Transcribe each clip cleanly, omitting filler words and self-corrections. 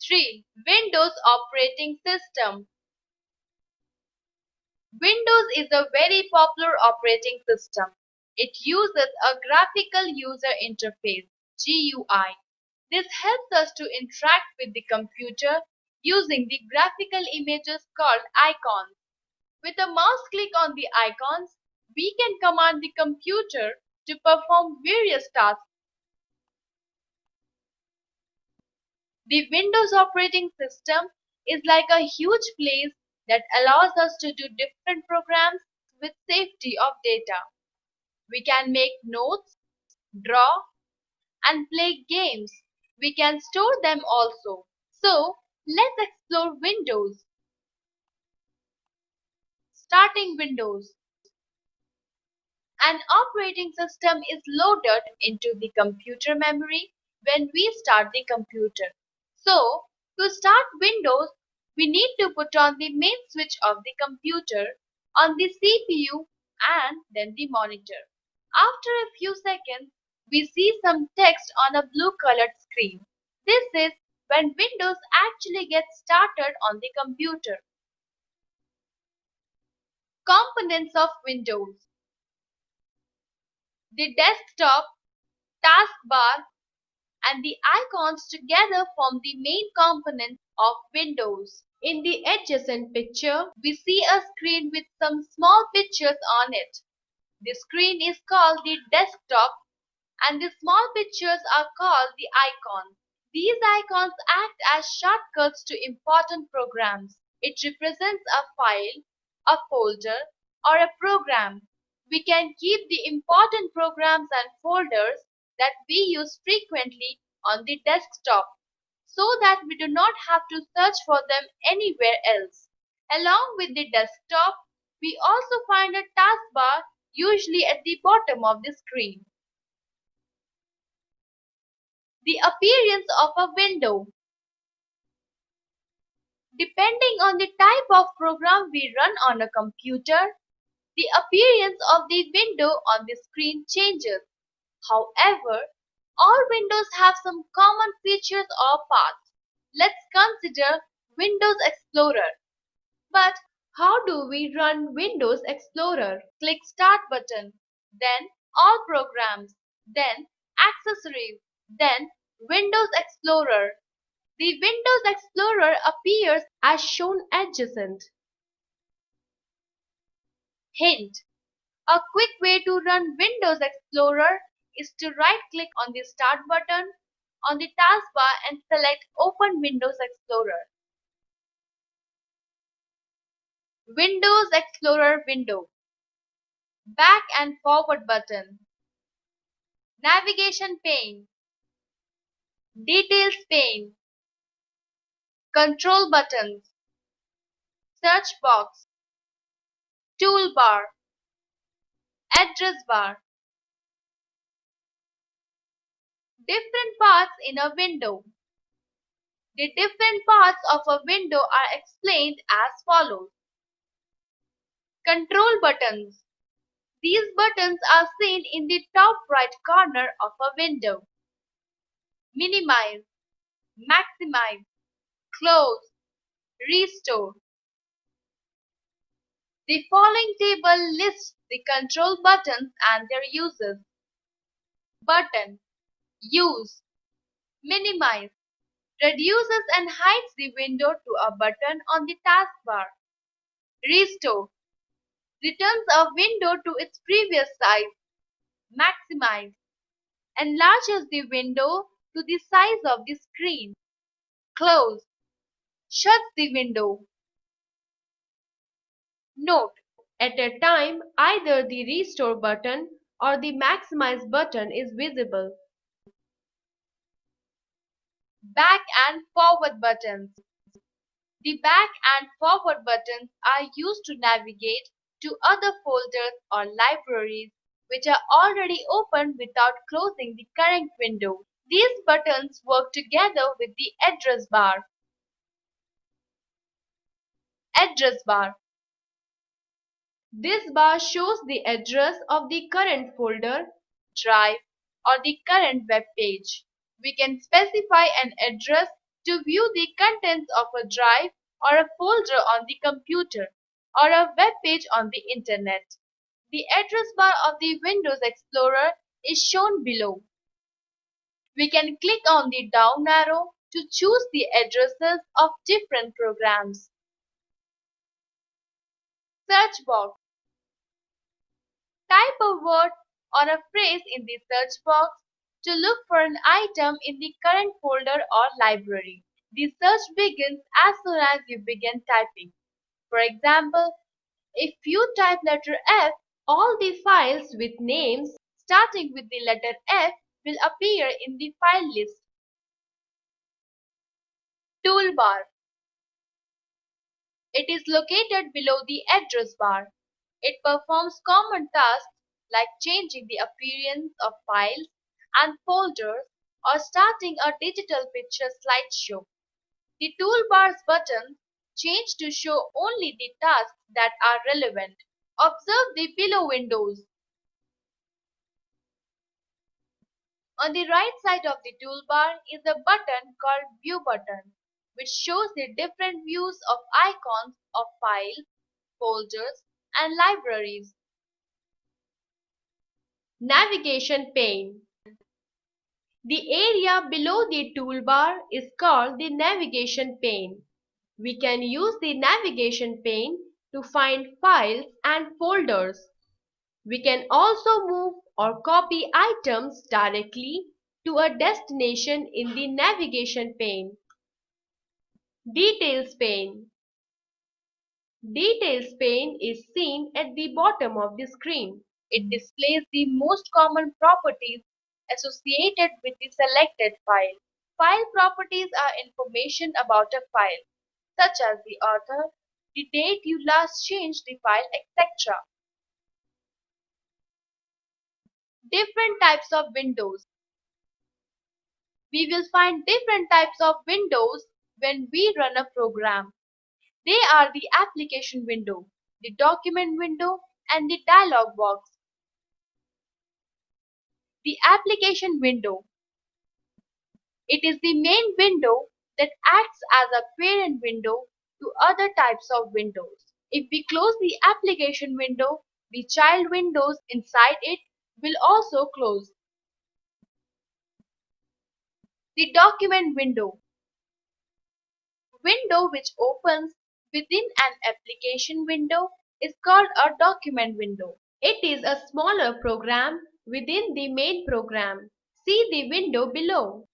3. Windows operating system. Windows is a very popular operating system. It uses a graphical user interface (GUI). This helps us to interact with the computer using the graphical images called icons. With a mouse click on the icons, we can command the computer to perform various tasks. The Windows operating system is like a huge place that allows us to do different programs with safety of data. We can make notes, draw, and play games. We can store them also. So, let's explore Windows. Starting Windows. An operating system is loaded into the computer memory when we start the computer. So, to start Windows, we need to put on the main switch of the computer, on the CPU and then the monitor. After a few seconds, we see some text on a blue colored screen. This is when Windows actually gets started on the computer. Components of Windows. The desktop, taskbar, and the icons together form the main components of Windows. In the adjacent picture, we see a screen with some small pictures on it. The screen is called the desktop and the small pictures are called the icons. These icons act as shortcuts to important programs. It represents a file, a folder, or a program. We can keep the important programs and folders that we use frequently on the desktop so that we do not have to search for them anywhere else. Along with the desktop, we also find a taskbar usually at the bottom of the screen. The appearance of a window. Depending on the type of program we run on a computer, the appearance of the window on the screen changes. However, all windows have some common features or paths. Let's consider Windows Explorer. But how do we run Windows Explorer? Click Start button, then All Programs, then Accessories, then Windows Explorer. The Windows Explorer appears as shown adjacent. Hint: a quick way to run Windows Explorer is to right-click on the Start button on the taskbar and select Open Windows Explorer. Windows Explorer window. Back and forward button. Navigation pane. Details pane. Control buttons. Search box. Toolbar. Address bar. Different parts in a window. The different parts of a window are explained as follows. Control buttons. These buttons are seen in the top right corner of a window. Minimize, maximize, close, restore. The following table lists the control buttons and their uses. Button. Use. Minimize. Reduces and hides the window to a button on the taskbar. Restore. Returns a window to its previous size. Maximize. Enlarges the window to the size of the screen. Close. Shuts the window. Note: at a time, either the Restore button or the Maximize button is visible. Back and forward buttons. The back and forward buttons are used to navigate to other folders or libraries which are already open without closing the current window. These buttons work together with the address bar. Address bar. This bar shows the address of the current folder, drive, or the current web page. We can specify an address To view the contents of a drive or a folder on the computer or a web page on the internet. The address bar of the Windows Explorer is shown below. We can click on the down arrow to choose the addresses of different programs. Search box. Type a word or a phrase in the search box to look for an item in the current folder or library. The search begins as soon as you begin typing. For example, if you type letter F, all the files with names starting with the letter F will appear in the file list. Toolbar. It is located below the address bar. It performs common tasks like changing the appearance of files and folders or starting a digital picture slideshow. The toolbar's buttons change to show only the tasks that are relevant. Observe the below windows. On the right side of the toolbar is a button called View button, which shows the different views of icons of files, folders, and libraries. Navigation pane. The area below the toolbar is called the navigation pane. We can use the navigation pane to find files and folders. We can also move or copy items directly to a destination in the navigation pane. Details pane. Details pane is seen at the bottom of the screen. It displays the most common properties associated with the selected file. File properties are information about a file, such as the author, the date you last changed the file, etc. Different types of windows. We will find different types of windows when we run a program. They are the application window, the document window, and the dialog box. The application window. It is the main window that acts as a parent window to other types of windows. If we close the application window, the child windows inside it will also close. The document window. Window which opens within an application window is called a document window. It is a smaller program within the main program. See the window below.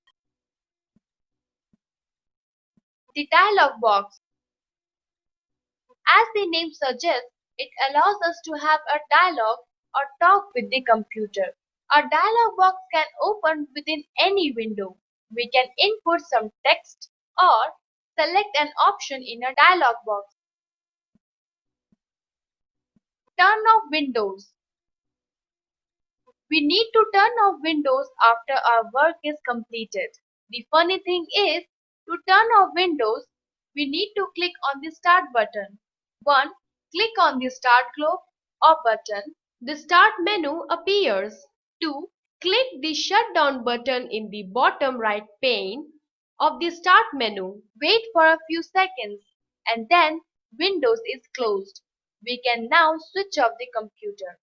The dialog box. As the name suggests, it allows us to have a dialogue or talk with the computer. A dialog box can open within any window. We can input some text or select an option in a dialog box. Turn off windows. We need to turn off windows after our work is completed. The funny thing is, to turn off windows, we need to click on the Start button. 1. Click on the Start globe or button. The Start menu appears. 2. Click the Shutdown button in the bottom right pane of the Start menu. Wait for a few seconds and then Windows is closed. We can now switch off the computer.